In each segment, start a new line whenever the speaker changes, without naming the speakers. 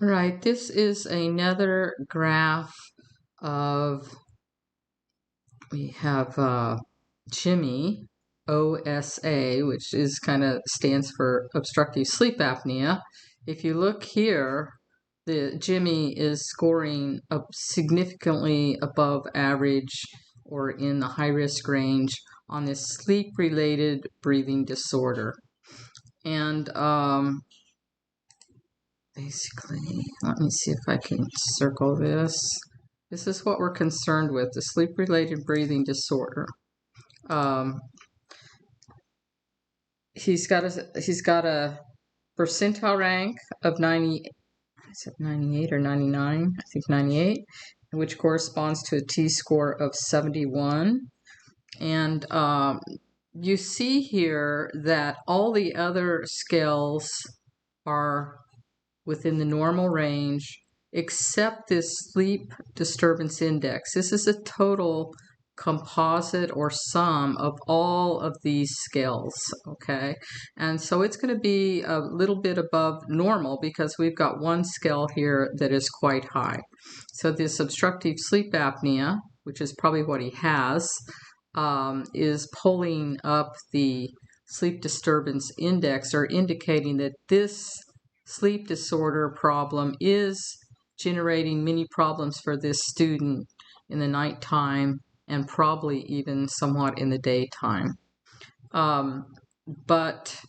Right, this is another graph of, we have Jimmy, OSA, which is kind of stands for obstructive sleep apnea. If you look here, the Jimmy is scoring up significantly above average or in the high risk range on this sleep-related breathing disorder. And basically, let me see if I can circle this. This is what we're concerned with, the sleep-related breathing disorder. He's got a percentile rank of 98 or 99? I think 98, which corresponds to a T-score of 71. And you see here that all the other scales are within the normal range, except this sleep disturbance index. This is a total composite or sum of all of these scales, okay? And so it's going to be a little bit above normal because we've got one scale here that is quite high. So this obstructive sleep apnea, which is probably what he has, is pulling up the sleep disturbance index, or indicating that this sleep disorder problem is generating many problems for this student in the nighttime and probably even somewhat in the daytime. But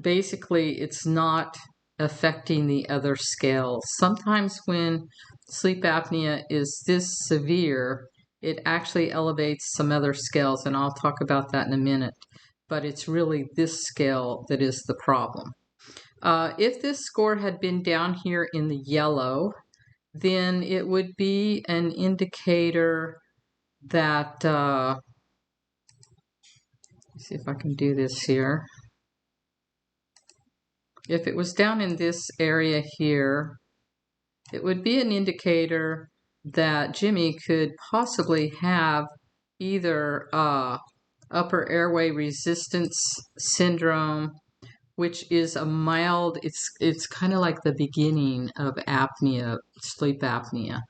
basically it's not affecting the other scales. Sometimes when sleep apnea is this severe, it actually elevates some other scales, and I'll talk about that in a minute. But it's really this scale that is the problem. If this score had been down here in the yellow, then it would be an indicator that, let's see if I can do this here. If it was down in this area here, it would be an indicator that Jimmy could possibly have either upper airway resistance syndrome, which is a mild, it's kind of like the beginning of apnea, sleep apnea,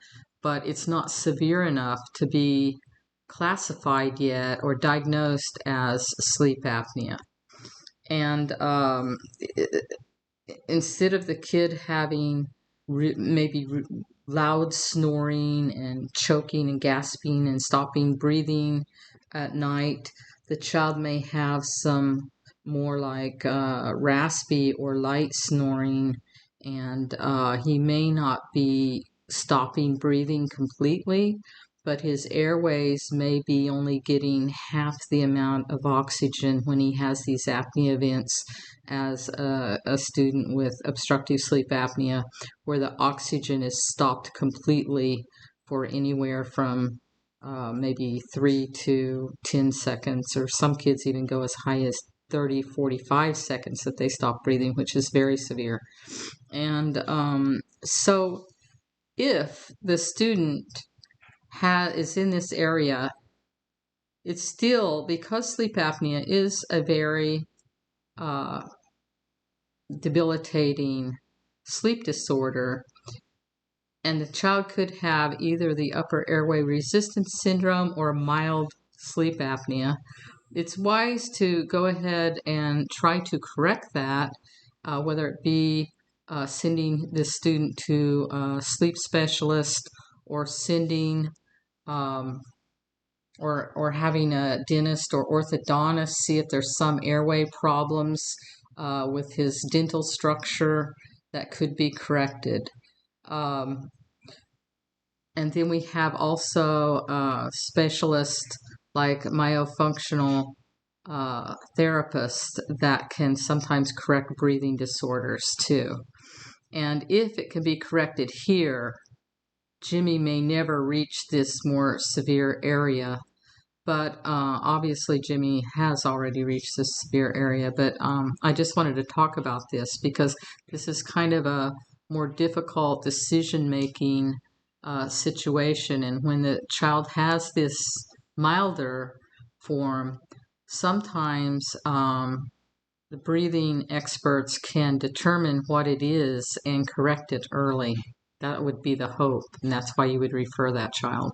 but it's not severe enough to be classified yet or diagnosed as sleep apnea. And instead of the kid having maybe loud snoring and choking and gasping and stopping breathing at night, the child may have some more like raspy or light snoring, and he may not be stopping breathing completely, but his airways may be only getting half the amount of oxygen when he has these apnea events as a student with obstructive sleep apnea, where the oxygen is stopped completely for anywhere from maybe 3 to 10 seconds, or some kids even go as high as 30, 45 seconds that they stop breathing, which is very severe. And so if the student is in this area, it's still, because sleep apnea is a very debilitating sleep disorder, and the child could have either the upper airway resistance syndrome or mild sleep apnea, it's wise to go ahead and try to correct that, whether it be sending the student to a sleep specialist, or sending or having a dentist or orthodontist see if there's some airway problems with his dental structure that could be corrected. And then we have also specialists like myofunctional therapists that can sometimes correct breathing disorders too. And if it can be corrected here, Jimmy may never reach this more severe area. But obviously Jimmy has already reached this severe area. But I just wanted to talk about this because this is kind of a more difficult decision-making situation. And when the child has this milder form, sometimes the breathing experts can determine what it is and correct it early. That would be the hope, and that's why you would refer that child.